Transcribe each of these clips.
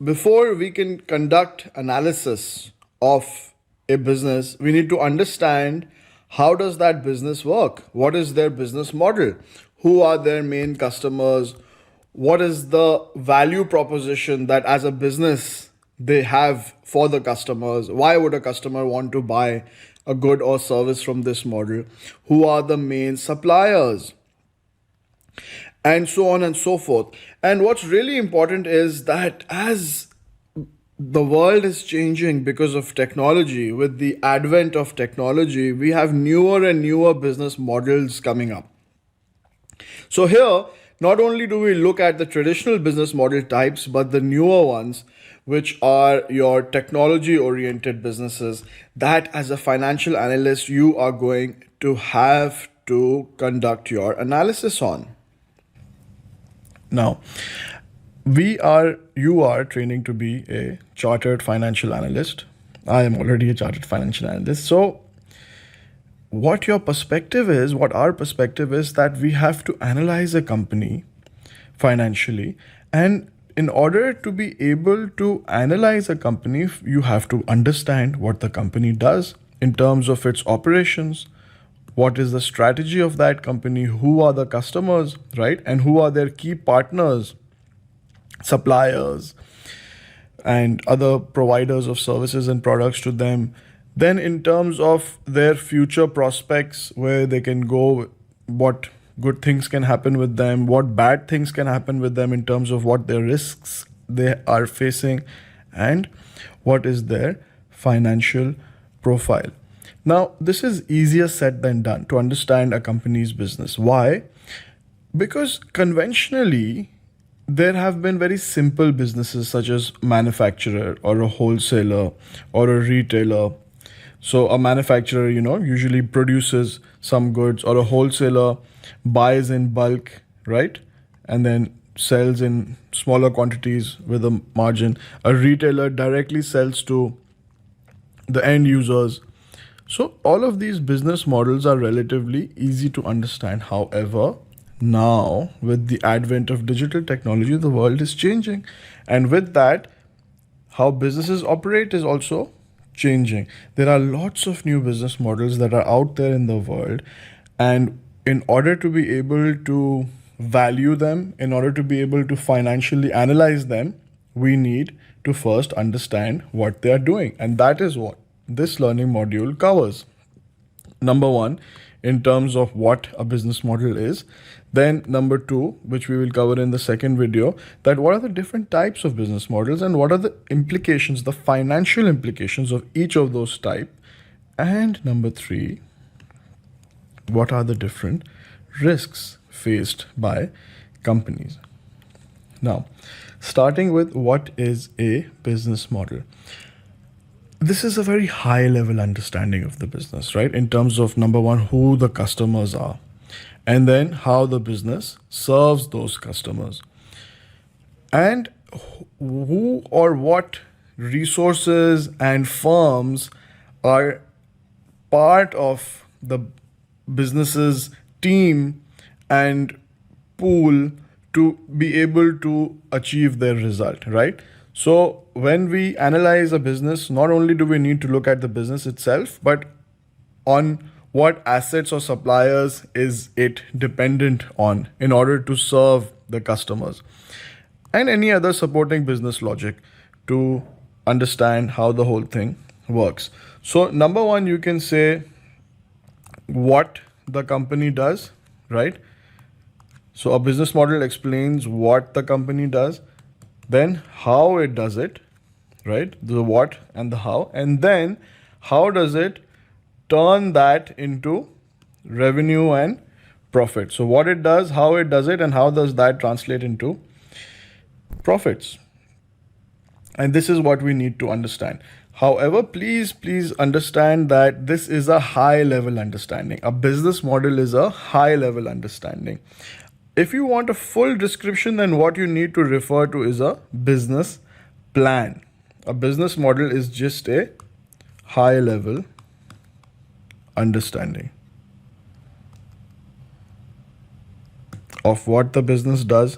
before we can conduct analysis of a business, we need to understand how does that business work? What is their business model? Who are their main customers? What is the value proposition that as a business they have for the customers? Why would a customer want to buy a good or service from this model? Who are the main suppliers? And so on and so forth. And what's really important is that as the world is changing because of technology, with the advent of technology, we have newer and newer business models coming up. So here, not only do we look at the traditional business model types, but the newer ones, which are your technology oriented businesses that as a financial analyst, you are going to have to conduct your analysis on. Now, you are training to be a chartered financial analyst. I am already a chartered financial analyst. So what our perspective is that we have to analyze a company financially. And in order to be able to analyze a company, you have to understand what the company does in terms of its operations. What is the strategy of that company? Who are the customers, right? And who are their key partners, suppliers, and other providers of services and products to them. Then in terms of their future prospects, where they can go, what good things can happen with them, what bad things can happen with them in terms of what their risks they are facing, and what is their financial profile. Now, this is easier said than done to understand a company's business. Why? Because conventionally, there have been very simple businesses such as manufacturer or a wholesaler or a retailer. So a manufacturer, usually produces some goods, or a wholesaler buys in bulk, right? And then sells in smaller quantities with a margin. A retailer directly sells to the end users. So all of these business models are relatively easy to understand. However, now with the advent of digital technology, the world is changing. And with that, how businesses operate is also changing. There are lots of new business models that are out there in the world. And in order to be able to value them, in order to be able to financially analyze them, we need to first understand what they are doing. And that is what this learning module covers. Number one, in terms of what a business model is. Then number two, which we will cover in the second video, that what are the different types of business models and what are the implications, the financial implications of each of those types. And number three, what are the different risks faced by companies. Now, starting with what is a business model. This is a very high level understanding of the business, right? In terms of number one, who the customers are, and then how the business serves those customers, and who or what resources and firms are part of the business's team and pool to be able to achieve their result, right? So when we analyze a business, not only do we need to look at the business itself, but on what assets or suppliers is it dependent on in order to serve the customers, and any other supporting business logic to understand how the whole thing works. So number one, you can say what the company does, right? So a business model explains what the company does, then how it does it, right? The what and the how, and then how does it turn that into revenue and profit. So what it does, how it does it, and how does that translate into profits. And this is what we need to understand. However, please understand that this is a high level understanding. A business model is a high level understanding. If you want a full description, then what you need to refer to is a business plan. A business model is just a high level understanding of what the business does,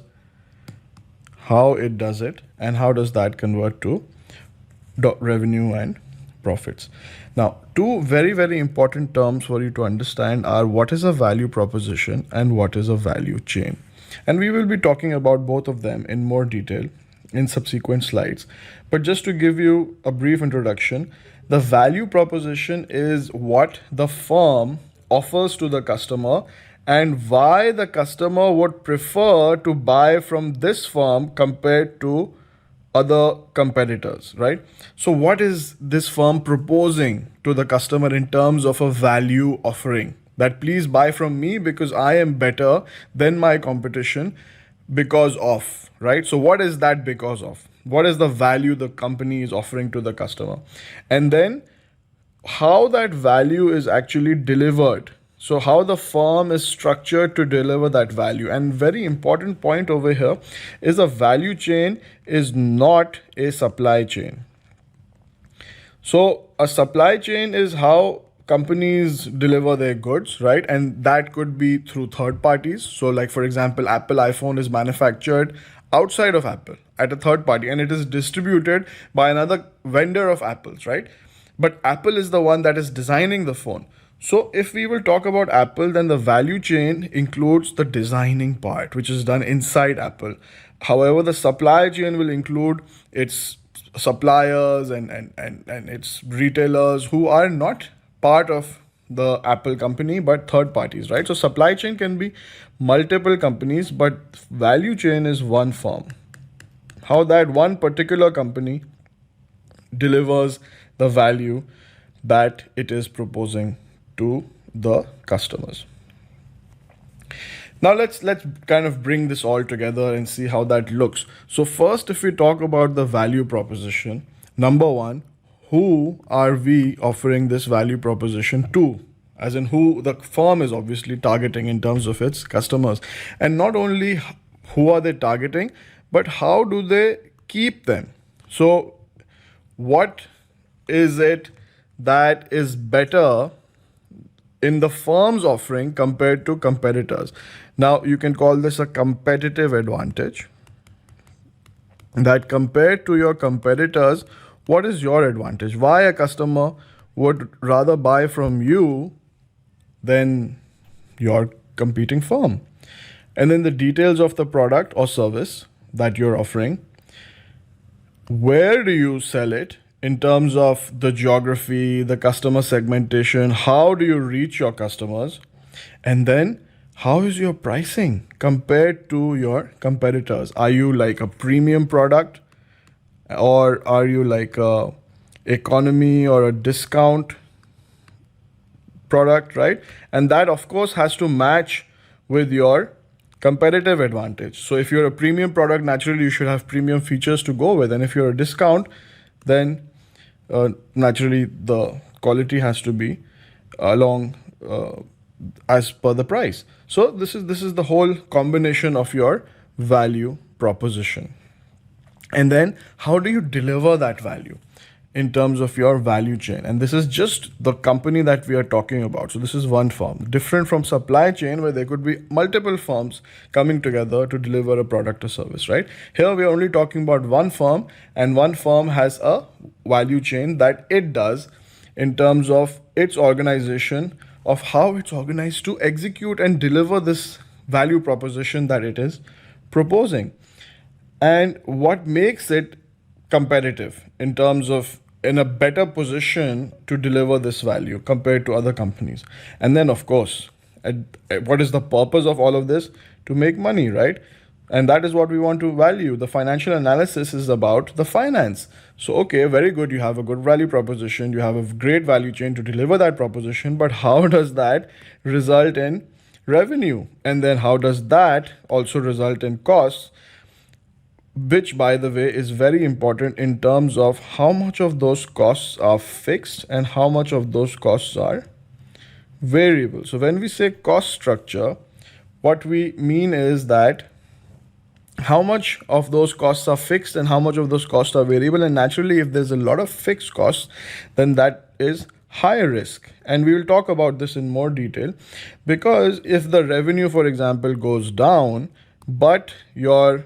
how it does it, and how does that convert to revenue and profits. Now, two very, very important terms for you to understand are what is a value proposition and what is a value chain. And we will be talking about both of them in more detail in subsequent slides. But just to give you a brief introduction, the value proposition is what the firm offers to the customer and why the customer would prefer to buy from this firm compared to other competitors, right? So what is this firm proposing to the customer in terms of a value offering? That please buy from me because I am better than my competition because of, right? So what is that because of? What is the value the company is offering to the customer? And then how that value is actually delivered. So how the firm is structured to deliver that value. And very important point over here is a value chain is not a supply chain. So a supply chain is how companies deliver their goods, right? And that could be through third parties. So like for example, Apple iPhone is manufactured outside of Apple at a third party and it is distributed by another vendor of Apple's, right? But Apple is the one that is designing the phone. So if we will talk about Apple, then the value chain includes the designing part, which is done inside Apple. However, the supply chain will include its suppliers and its retailers who are not part of the Apple company, but third parties, right? So supply chain can be multiple companies, but value chain is one firm. How that one particular company delivers the value that it is proposing to the customers. Now let's kind of bring this all together and see how that looks. So first, if we talk about the value proposition, number one, who are we offering this value proposition to? As in who the firm is obviously targeting in terms of its customers. And not only who are they targeting, but how do they keep them? So what is it that is better in the firm's offering compared to competitors? Now you can call this a competitive advantage. That compared to your competitors, what is your advantage? Why a customer would rather buy from you than your competing firm? And then the details of the product or service that you're offering. Where do you sell it? In terms of the geography, the customer segmentation, how do you reach your customers? And then how is your pricing compared to your competitors? Are you like a premium product or are you like a economy or a discount product, right? And that of course has to match with your competitive advantage. So if you're a premium product, naturally you should have premium features to go with. And if you're a discount, then naturally the quality has to be along as per the price. So this is the whole combination of your value proposition. And then how do you deliver that value in terms of your value chain? And this is just the company that we are talking about. So this is one firm, different from supply chain where there could be multiple firms coming together to deliver a product or service, right? Here we are only talking about one firm, and one firm has a value chain that it does in terms of its organization, of how it's organized to execute and deliver this value proposition that it is proposing. And what makes it competitive in terms of in a better position to deliver this value compared to other companies. And then of course, what is the purpose of all of this? To make money, right? And that is what we want to value. The financial analysis is about the finance. So, okay, very good. You have a good value proposition. You have a great value chain to deliver that proposition. But how does that result in revenue? And then how does that also result in costs? Which, by the way, is very important in terms of how much of those costs are fixed and how much of those costs are variable. So when we say cost structure, what we mean is that how much of those costs are fixed and how much of those costs are variable. And naturally, if there's a lot of fixed costs, then that is higher risk. And we will talk about this in more detail, because if the revenue, for example, goes down, but your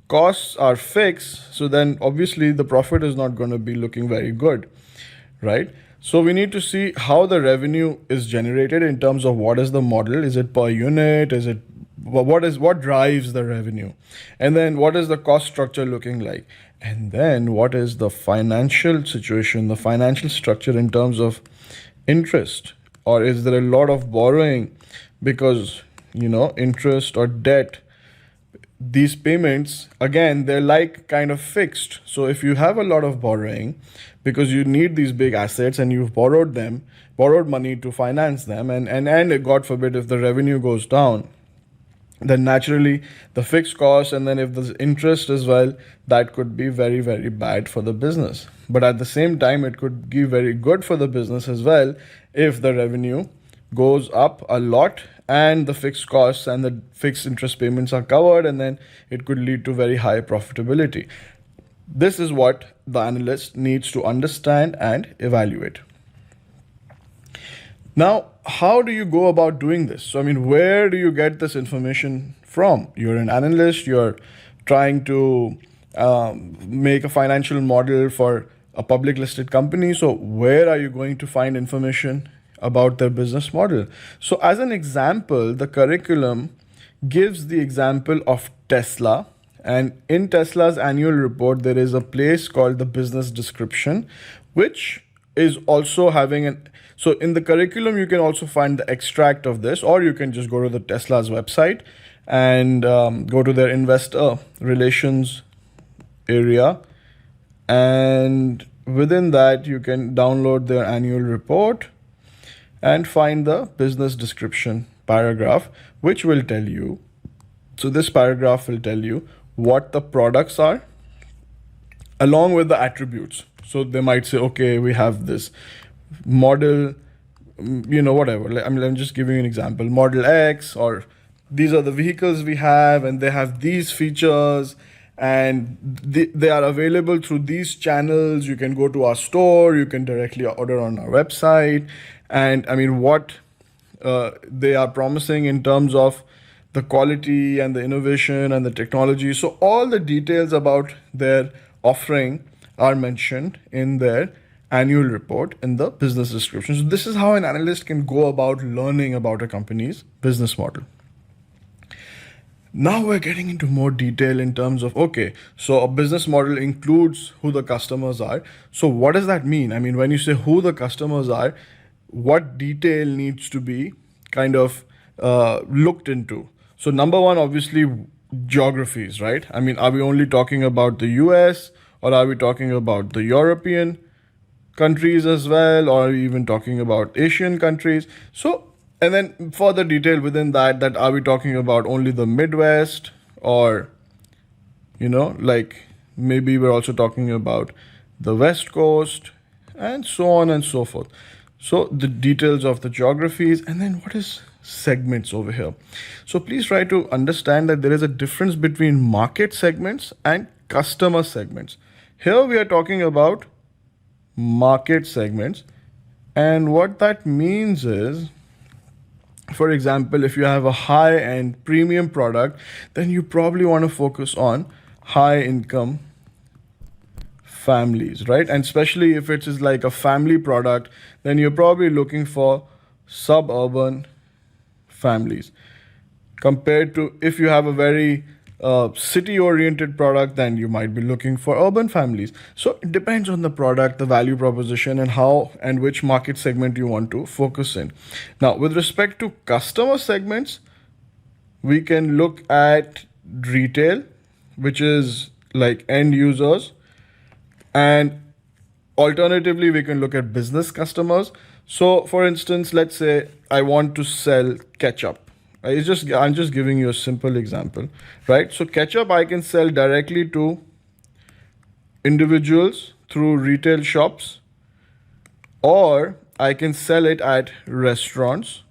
costs are fixed, so then obviously the profit is not going to be looking very good, right? So we need to see how the revenue is generated in terms of what is the model. Is it per unit? Is it what drives the revenue? And then what is the cost structure looking like? And then what is the financial situation, the financial structure in terms of interest? Or is there a lot of borrowing because, interest or debt, these payments, again, they're like kind of fixed. So if you have a lot of borrowing because you need these big assets and you've borrowed money to finance them, and God forbid if the revenue goes down, then naturally the fixed cost, and then if there's interest as well, that could be very, very bad for the business. But at the same time, it could be very good for the business as well if the revenue goes up a lot and the fixed costs and the fixed interest payments are covered, and then it could lead to very high profitability. This is what the analyst needs to understand and evaluate. Now, how do you go about doing this? So, where do you get this information from? You're an analyst, you're trying to make a financial model for a public listed company. So, where are you going to find information about their business model? So, as an example, the curriculum gives the example of Tesla. And in Tesla's annual report, there is a place called the business description, which is also having so in the curriculum, you can also find the extract of this, or you can just go to the Tesla's website and go to their investor relations area. And within that, you can download their annual report and find the business description paragraph, which will tell you. So this paragraph will tell you what the products are along with the attributes. So they might say, okay, we have this model, whatever. I'm just giving you an example. Model X, or these are the vehicles we have, and they have these features, and they are available through these channels. You can go to our store, you can directly order on our website. And what they are promising in terms of the quality and the innovation and the technology. So all the details about their offering are mentioned in their annual report in the business description. So this is how an analyst can go about learning about a company's business model. Now we're getting into more detail in terms of, okay, so a business model includes who the customers are. So what does that mean? When you say who the customers are, what detail needs to be kind of looked into? So number one, obviously, geographies, right? Are we only talking about the US, or are we talking about the European countries as well, or are we even talking about Asian countries? So, and then further detail within that are we talking about only the Midwest, or, maybe we're also talking about the West Coast, and so on and so forth. So the details of the geographies, and then what is segments over here. So please try to understand that there is a difference between market segments and customer segments. Here we are talking about market segments, and what that means is, for example, if you have a high-end premium product, then you probably want to focus on high-income families, right? And especially if it is like a family product, then you're probably looking for suburban families, compared to if you have a very city-oriented product, then you might be looking for urban families. So it depends on the product, the value proposition, and how and which market segment you want to focus in. Now, with respect to customer segments, we can look at retail, which is like end users, and alternatively, we can look at business customers. So, for instance, let's say I want to sell ketchup. I'm just giving you a simple example, right? So ketchup I can sell directly to individuals through retail shops, or I can sell it at restaurants,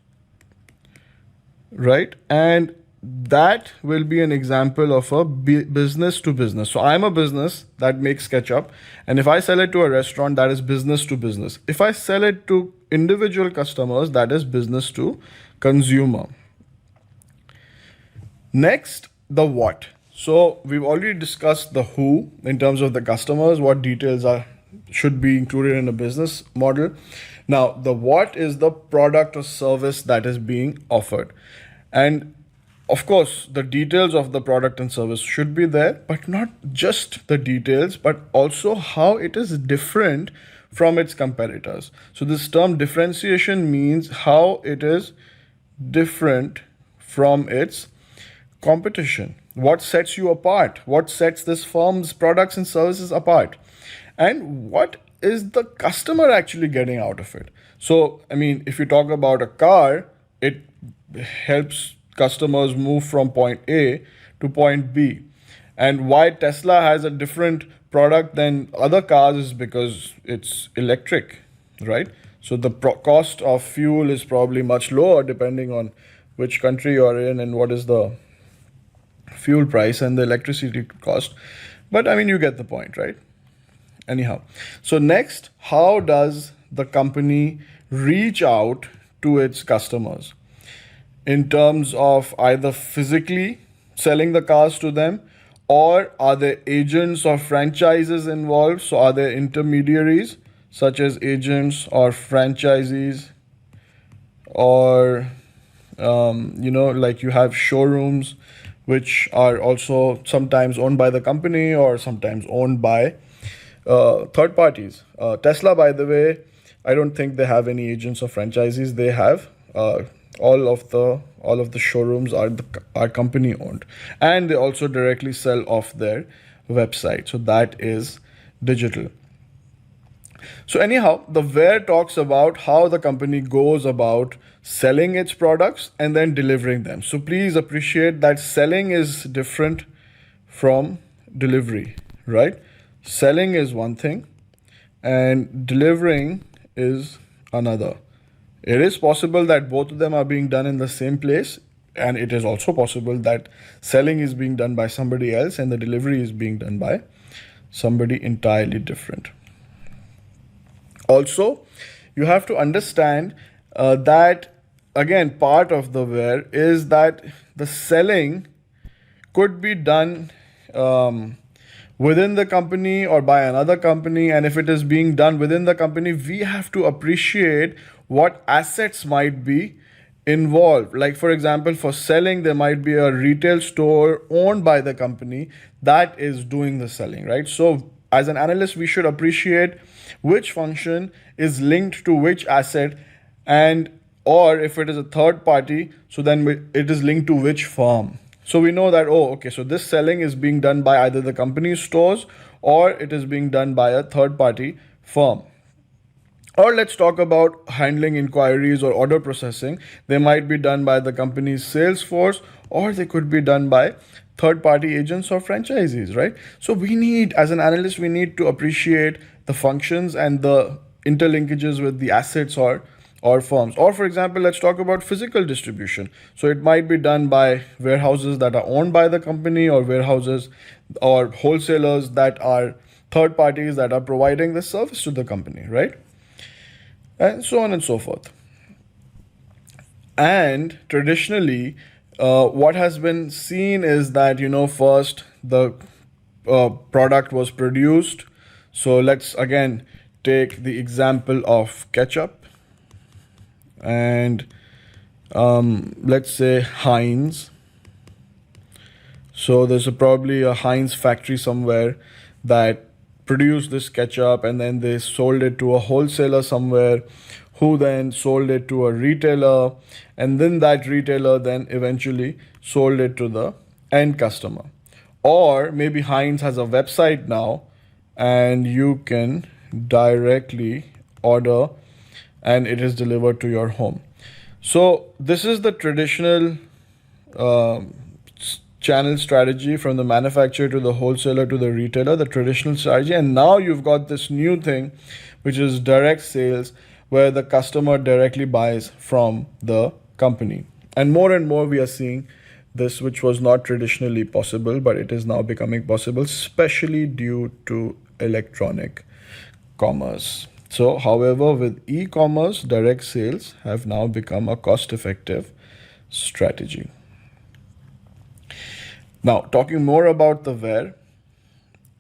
right? And that will be an example of a business to business. So I'm a business that makes ketchup, and if I sell it to a restaurant, that is business to business. If I sell it to individual customers, that is business to consumer. Next, the what. So we've already discussed the who in terms of the customers, what details are should be included in a business model. Now the what is the product or service that is being offered. And of course, the details of the product and service should be there, but not just the details, but also how it is different from its competitors. So this term differentiation means how it is different from its competition. What sets you apart? What sets this firm's products and services apart? And what is the customer actually getting out of it? So, I mean, if you talk about a car, it helps customers move from point A to point B. And why Tesla has a different product than other cars is because it's electric, right? So the cost of fuel is probably much lower depending on which country you're in and what is the fuel price and the electricity cost. But I mean, you get the point, right? Anyhow, so next, how does the company reach out to its customers in terms of either physically selling the cars to them, or are there agents or franchises involved? So are there intermediaries such as agents or franchisees, or like you have showrooms which are also sometimes owned by the company or sometimes owned by third parties. Tesla, by the way, I don't think they have any agents or franchisees. They have all of the showrooms are company owned, and they also directly sell off their website. So that is digital. So anyhow, the where talks about how the company goes about selling its products and then delivering them. So please appreciate that selling is different from delivery, right? Selling is one thing and delivering is another. It is possible that both of them are being done in the same place, and it is also possible that selling is being done by somebody else and the delivery is being done by somebody entirely different. Also, you have to understand that, again, part of the where is that the selling could be done within the company or by another company. And if it is being done within the company, we have to appreciate what assets might be involved. Like, for example, for selling, there might be a retail store owned by the company that is doing the selling, right? So as an analyst, we should appreciate which function is linked to which asset, and or if it is a third party, so then it is linked to which firm. So we know that, oh, okay, so this selling is being done by either the company's stores or it is being done by a third party firm. Or let's talk about handling inquiries or order processing. They might be done by the company's sales force, or they could be done by third party agents or franchisees, right? So we need, as an analyst, we need to appreciate the functions and the interlinkages with the assets or firms. Or for example, let's talk about physical distribution. So it might be done by warehouses that are owned by the company, or warehouses or wholesalers that are third parties that are providing the service to the company, right? And so on and so forth. And traditionally, what has been seen is that, first the product was produced. So let's again take the example of ketchup, and let's say Heinz. So there's probably a Heinz factory somewhere that produced this ketchup, and then they sold it to a wholesaler somewhere, who then sold it to a retailer, and then that retailer then eventually sold it to the end customer. Or maybe Heinz has a website now, and you can directly order and it is delivered to your home. So this is the traditional channel strategy, from the manufacturer to the wholesaler to the retailer, the traditional strategy. And now you've got this new thing, which is direct sales, where the customer directly buys from the company. And more we are seeing this, which was not traditionally possible, but it is now becoming possible, especially due to electronic commerce. So, however, with e-commerce, direct sales have now become a cost-effective strategy. Now, talking more about the where,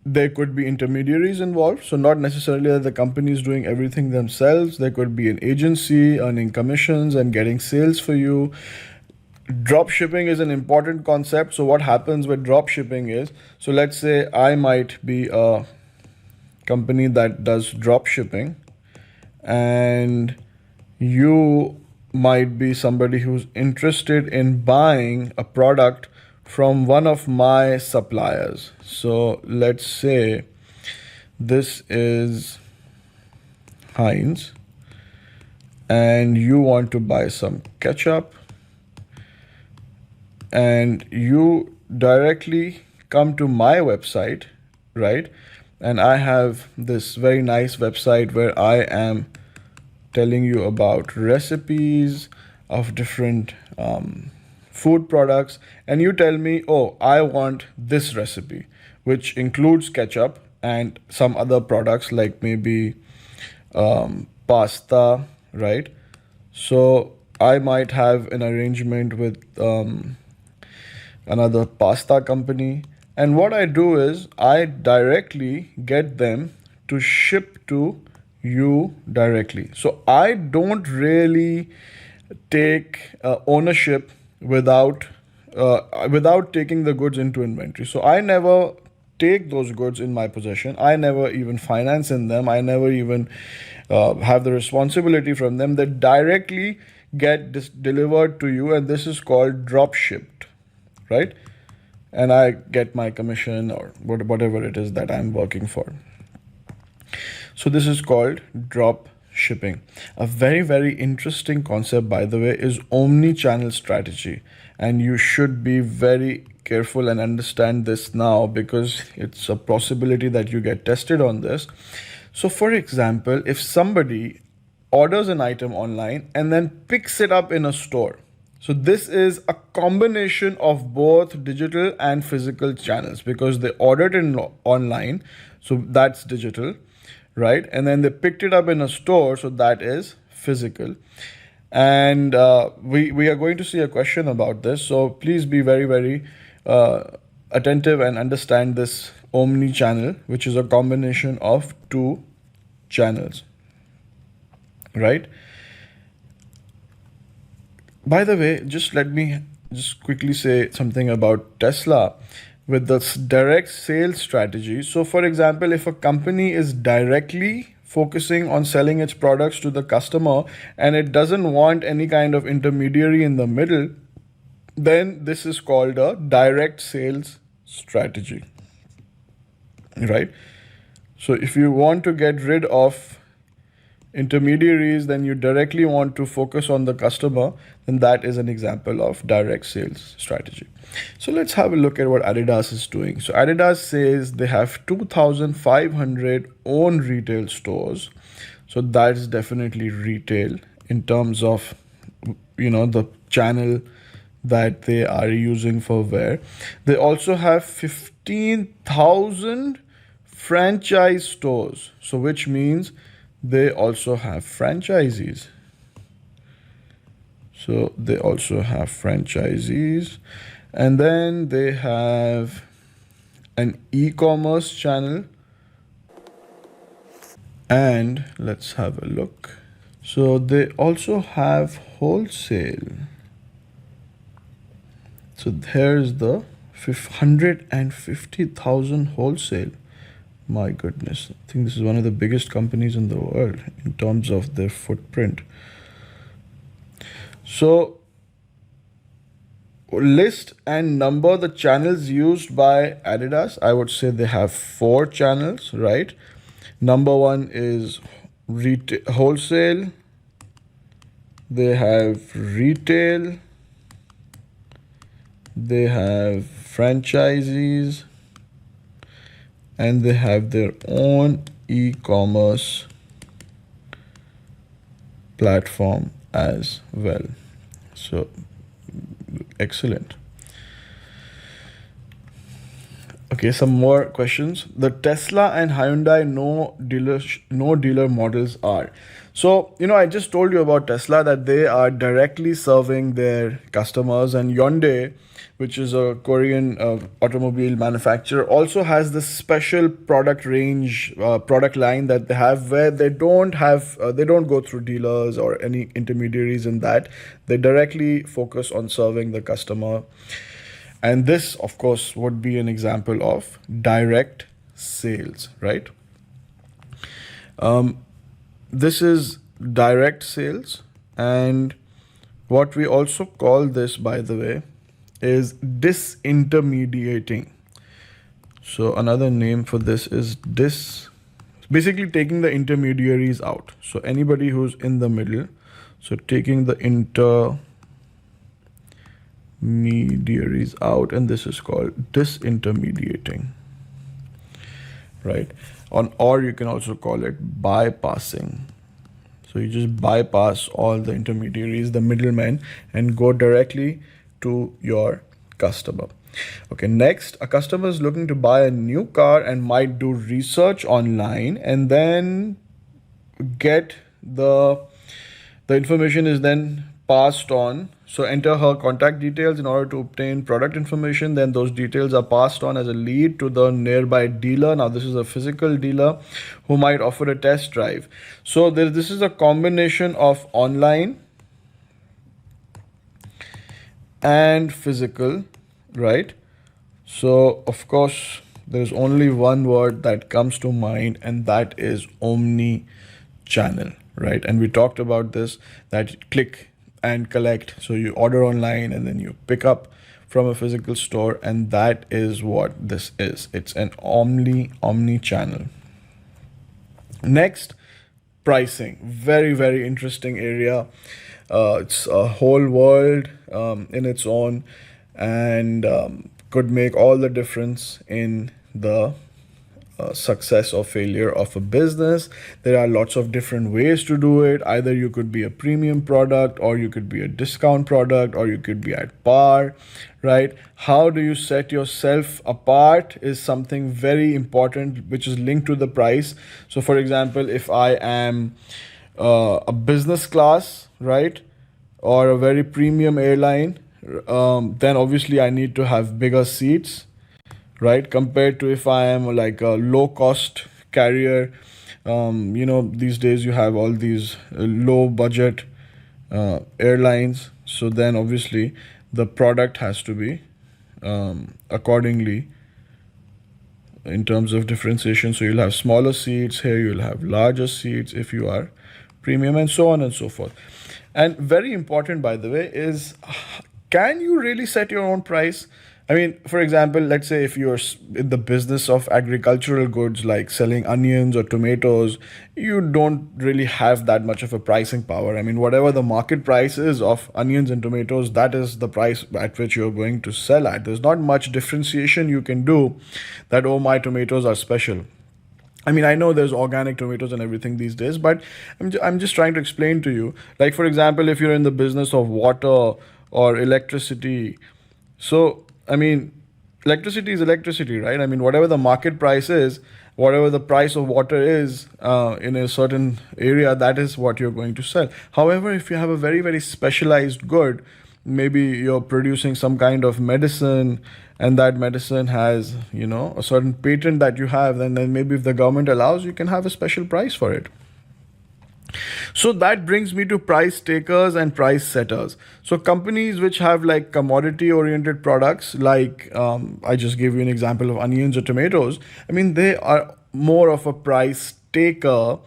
there could be intermediaries involved. So not necessarily that the company is doing everything themselves. There could be an agency earning commissions and getting sales for you. Drop shipping is an important concept. So what happens with drop shipping is, so let's say I might be a company that does drop shipping, and you might be somebody who's interested in buying a product from one of my suppliers. So let's say this is Heinz, and you want to buy some ketchup, and you directly come to my website, right? And I have this very nice website where I am telling you about recipes of different food products, and you tell me, oh, I want this recipe, which includes ketchup and some other products like maybe pasta, right? So I might have an arrangement with another pasta company, and what I do is I directly get them to ship to you directly. So I don't really take ownership without taking the goods into inventory. So I never take those goods in my possession. I never even finance in them. I never even have the responsibility from them. They directly get delivered to you, and this is called drop shipped, right? And I get my commission or whatever it is that I'm working for. So this is called drop shipping. A very, very interesting concept, by the way, is omni-channel strategy. And you should be very careful and understand this now, because it's a possibility that you get tested on this. So for example, if somebody orders an item online and then picks it up in a store, so this is a combination of both digital and physical channels, because they ordered it online, so that's digital, right? And then they picked it up in a store, so that is physical. And we are going to see a question about this, so please be very, very attentive and understand this omni-channel, which is a combination of two channels, right? By the way, just let me just quickly say something about Tesla with this direct sales strategy. So for example, if a company is directly focusing on selling its products to the customer and it doesn't want any kind of intermediary in the middle, then this is called a direct sales strategy, right? So if you want to get rid of intermediaries, then you directly want to focus on the customer, then that is an example of direct sales strategy. So let's have a look at what Adidas is doing. So Adidas says they have 2,500 own retail stores. So that's definitely retail in terms of, the channel that they are using for wear. They also have 15,000 franchise stores. So which means they also have franchisees. So they also have franchisees. And then they have an e-commerce channel. And let's have a look. So they also have wholesale. So there's the 150,000 wholesale. My goodness, I think this is one of the biggest companies in the world in terms of their footprint. So list and number the channels used by Adidas. I would say they have 4 channels, right? Number 1 is wholesale. They have retail. They have franchisees. And they have their own e-commerce platform as well. So excellent. Okay, some more questions. The Tesla and Hyundai no dealer models are. So, I just told you about Tesla, that they are directly serving their customers, and Hyundai, which is a Korean automobile manufacturer, also has this special product range, product line that they have, where they don't go through dealers or any intermediaries in that. They directly focus on serving the customer. And this, of course, would be an example of direct sales, right? This is direct sales, and what we also call this, by the way, is disintermediating. So another name for this is basically taking the intermediaries out. So anybody who's in the middle, so taking the intermediaries out, and this is called disintermediating, right? Or you can also call it bypassing. So you just bypass all the intermediaries, the middlemen, and go directly to your customer. Okay, next, a customer is looking to buy a new car and might do research online, and then get the information is then passed on. So enter her contact details in order to obtain product information. Then those details are passed on as a lead to the nearby dealer. Now this is a physical dealer who might offer a test drive. So this is a combination of online and physical, right? So of course there's only one word that comes to mind, and that is omni-channel, right? And we talked about this, that click and collect. So you order online and then you pick up from a physical store, and that is what this is. It's an omni-channel. Next, pricing. Very, very interesting area. It's a whole world in its own, and could make all the difference in the success or failure of a business. There are lots of different ways to do it. Either you could be a premium product, or you could be a discount product, or you could be at par, right? How do you set yourself apart is something very important, which is linked to the price. So for example, if I am a business class, right, or a very premium airline, then obviously I need to have bigger seats, right, compared to if I am like a low cost carrier. These days you have all these low budget airlines. So then obviously the product has to be accordingly in terms of differentiation. So you'll have smaller seats here, you'll have larger seats if you are premium, and so on and so forth. And very important, by the way, is, can you really set your own price? I mean, for example, let's say if you're in the business of agricultural goods, like selling onions or tomatoes, you don't really have that much of a pricing power. I mean, whatever the market price is of onions and tomatoes, that is the price at which you're going to sell at. There's not much differentiation you can do that, oh, my tomatoes are special. I mean, I know there's organic tomatoes and everything these days, but I'm just trying to explain to you. Like, for example, if you're in the business of water or electricity, so I mean, electricity is electricity, right? I mean, whatever the market price is, whatever the price of water is in a certain area, that is what you're going to sell. However, if you have a very, very specialized good, maybe you're producing some kind of medicine, and that medicine has, a certain patent that you have, then maybe if the government allows, you can have a special price for it. So that brings me to price takers and price setters. So companies which have like commodity oriented products, like I just gave you an example of onions or tomatoes. I mean, they are more of a price taker,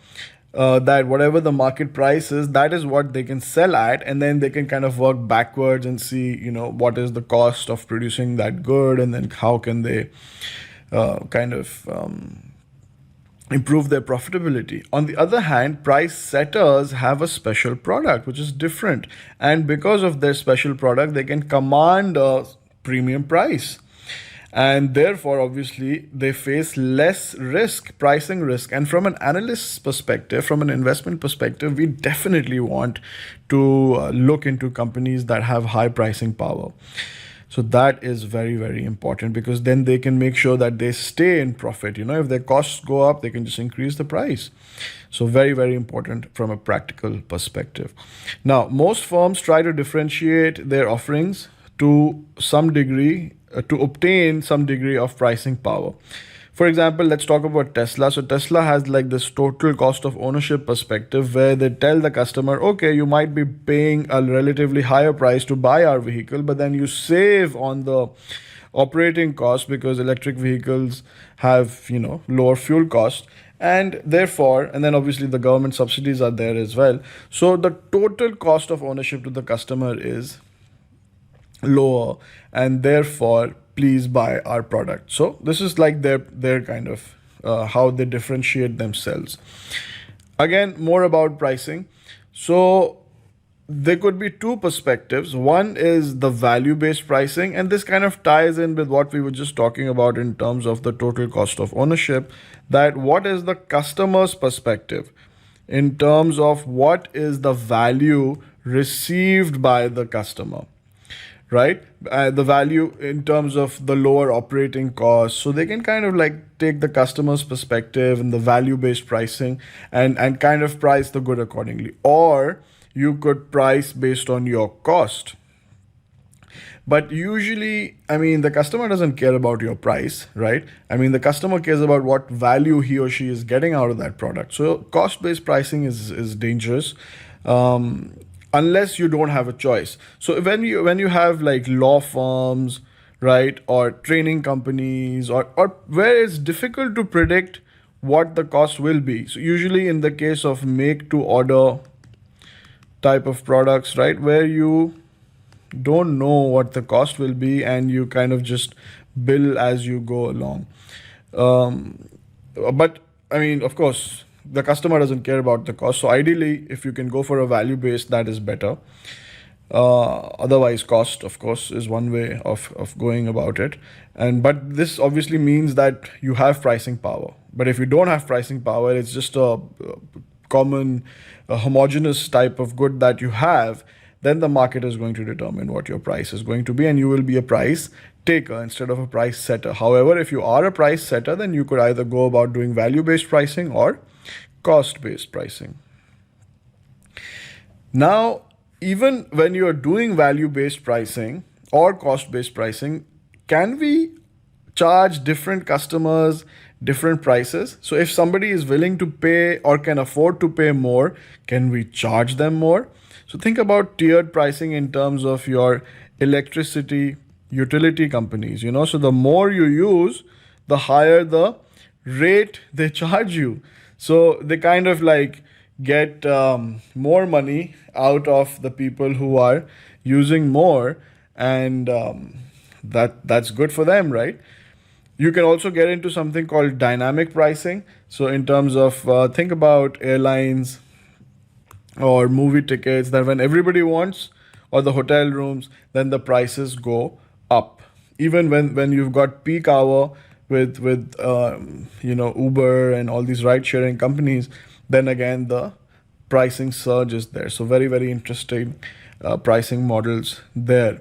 that whatever the market price is, that is what they can sell at, and then they can kind of work backwards and see, what is the cost of producing that good, and then how can they improve their profitability. On the other hand, price setters have a special product which is different, and because of their special product, they can command a premium price, and therefore obviously they face less pricing risk. And from an analyst's perspective, from an investment perspective, we definitely want to look into companies that have high pricing power. So that is very, very important, because then they can make sure that they stay in profit. If their costs go up, they can just increase the price. So very, very important from a practical perspective. Now, most firms try to differentiate their offerings to some degree, to obtain some degree of pricing power. For example, let's talk about Tesla. So Tesla has like this total cost of ownership perspective where they tell the customer, okay, you might be paying a relatively higher price to buy our vehicle, but then you save on the operating cost because electric vehicles have, lower fuel cost, and therefore, and then obviously the government subsidies are there as well. So the total cost of ownership to the customer is lower, and therefore please buy our product. So this is like their kind of how they differentiate themselves. Again, more about pricing. So there could be two perspectives. One is the value-based pricing, and this kind of ties in with what we were just talking about in terms of the total cost of ownership, that what is the customer's perspective in terms of what is the value received by the customer, right? The value in terms of the lower operating costs. So they can kind of like take the customer's perspective and the value-based pricing and kind of price the good accordingly. Or you could price based on your cost. But usually, the customer doesn't care about your price, right? The customer cares about what value he or she is getting out of that product. So cost-based pricing is dangerous. Unless you don't have a choice. So when you have like law firms, right, or training companies, or where it's difficult to predict what the cost will be. So usually in the case of make to order type of products, right, where you don't know what the cost will be and you kind of just bill as you go along. But of course, the customer doesn't care about the cost. So ideally, if you can go for a value based, that is better. Otherwise, cost, of course, is one way of going about it. But this obviously means that you have pricing power. But if you don't have pricing power, it's just a common, homogeneous type of good that you have, then the market is going to determine what your price is going to be, and you will be a price taker instead of a price setter. However, if you are a price setter, then you could either go about doing value-based pricing or cost-based pricing. Now, even when you are doing value-based pricing or cost-based pricing, can we charge different customers different prices? So if somebody is willing to pay or can afford to pay more, can we charge them more? So think about tiered pricing in terms of your electricity utility companies. So the more you use, the higher the rate they charge you. So they kind of like get more money out of the people who are using more, and that's good for them, right? You can also get into something called dynamic pricing. So in terms of think about airlines or movie tickets, that when everybody wants, or the hotel rooms, then the prices go up. Even when you've got peak hour with Uber and all these ride sharing companies, then again the pricing surge is there. So very, very interesting pricing models there.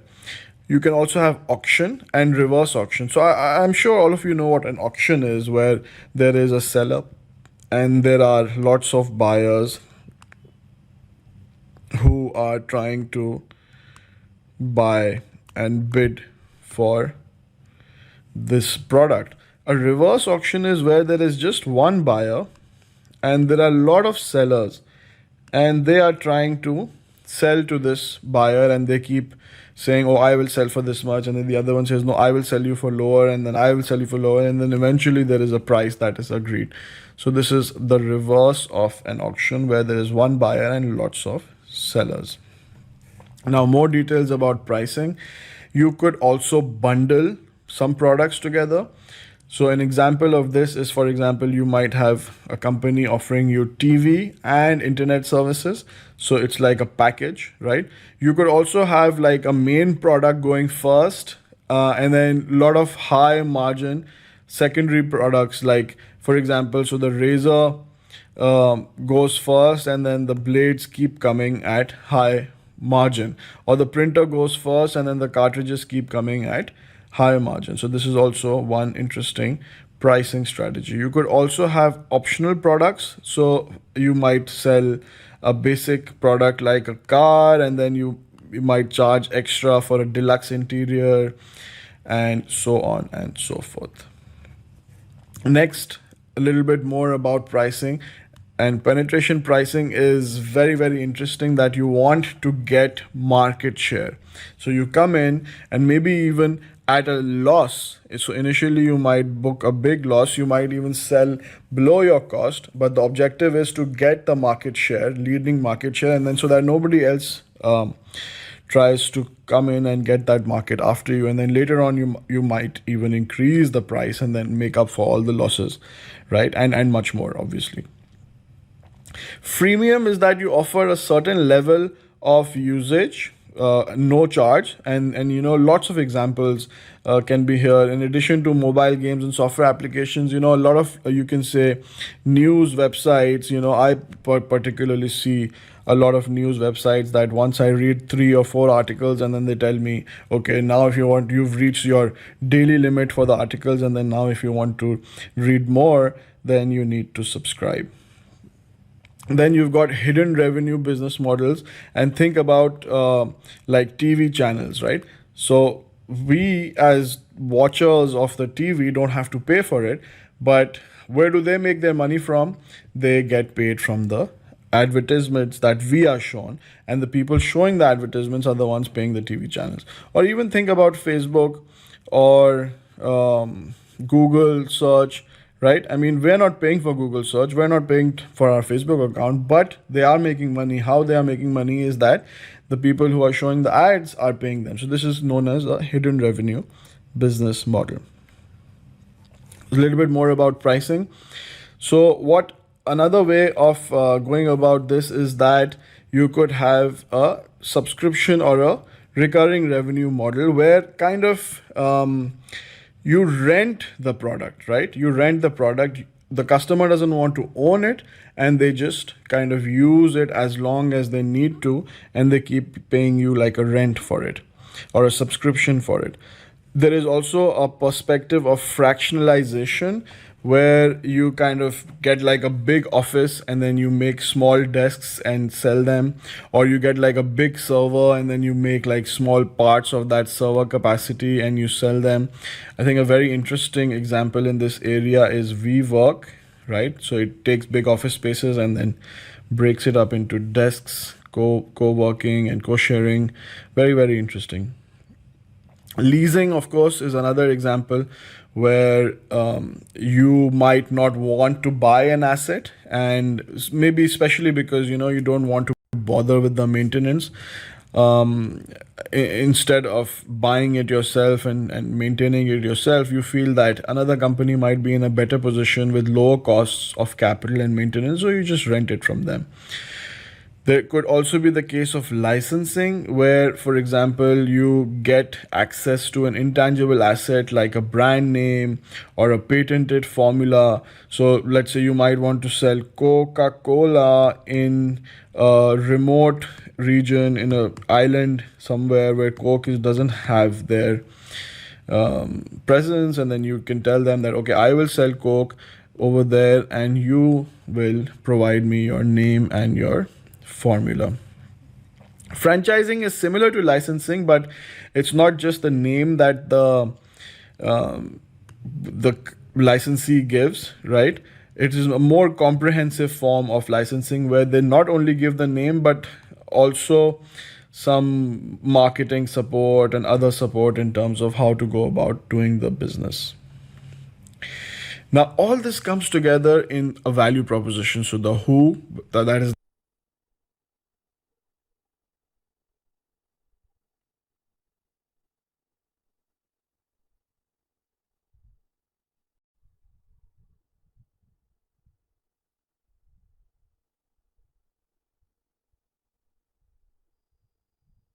You can also have auction and reverse auction. So I'm sure all of you know what an auction is, where there is a seller and there are lots of buyers who are trying to buy and bid for this product. A reverse auction is where there is just one buyer and there are a lot of sellers, and they are trying to sell to this buyer, and they keep saying, oh, I will sell for this much, and then the other one says, no, I will sell you for lower, and then I will sell you for lower, and then eventually there is a price that is agreed. So this is the reverse of an auction, where there is one buyer and lots of sellers. Now, more details about pricing. You could also bundle some products together. So an example of this is, for example, you might have a company offering you TV and internet services. So it's like a package, right? You could also have like a main product going first, and then a lot of high margin secondary products, like, for example, so the razor goes first and then the blades keep coming at high margin, or the printer goes first and then the cartridges keep coming at higher margin. So this is also one interesting pricing strategy. You could also have optional products. So you might sell a basic product like a car, and then you you might charge extra for a deluxe interior, and so on and so forth. Next, a little bit more about pricing. And penetration pricing is very, very interesting, that you want to get market share. So you come in and maybe even at a loss. So initially you might book a big loss, you might even sell below your cost, but the objective is to get the market share, leading market share, and then so that nobody else tries to come in and get that market after you, and then later on you might even increase the price and then make up for all the losses, right? And much more, obviously. Freemium is that you offer a certain level of usage, no charge, and lots of examples can be here. In addition to mobile games and software applications, a lot of you can say news websites. I particularly see a lot of news websites that once I read 3 or 4 articles, and then they tell me, okay, now if you've reached your daily limit for the articles, and then now if you want to read more, then you need to subscribe. Then you've got hidden revenue business models, and think about like TV channels, right? So we as watchers of the TV don't have to pay for it, but where do they make their money from? They get paid from the advertisements that we are shown, and the people showing the advertisements are the ones paying the TV channels. Or even think about Facebook or Google search, right? I mean, we're not paying for Google search, we're not paying for our Facebook account, but they are making money. How they are making money is that the people who are showing the ads are paying them. So this is known as a hidden revenue business model. A little bit more about pricing. So another way of going about this is that you could have a subscription or a recurring revenue model, where kind of you rent the product, right? You rent the product. The customer doesn't want to own it, and they just kind of use it as long as they need to, and they keep paying you like a rent for it or a subscription for it. There is also a perspective of fractionalization, where you kind of get like a big office and then you make small desks and sell them, or you get like a big server and then you make like small parts of that server capacity and you sell them. I think a very interesting example in this area is WeWork, right? So it takes big office spaces and then breaks it up into desks, co-working and co-sharing. Very, very interesting. Leasing, of course, is another example where you might not want to buy an asset, and maybe especially because you don't want to bother with the maintenance. Instead of buying it yourself and maintaining it yourself, you feel that another company might be in a better position with lower costs of capital and maintenance, so you just rent it from them. There could also be the case of licensing, where, for example, you get access to an intangible asset like a brand name or a patented formula. So let's say you might want to sell Coca-Cola in a remote region, in an island somewhere where Coke doesn't have their presence, and then you can tell them that, okay, I will sell Coke over there and you will provide me your name and your formula. Franchising is similar to licensing, but it's not just the name that the licensee gives, right? It is a more comprehensive form of licensing, where they not only give the name but also some marketing support and other support in terms of how to go about doing the business. Now, all this comes together in a value proposition. So the who, that is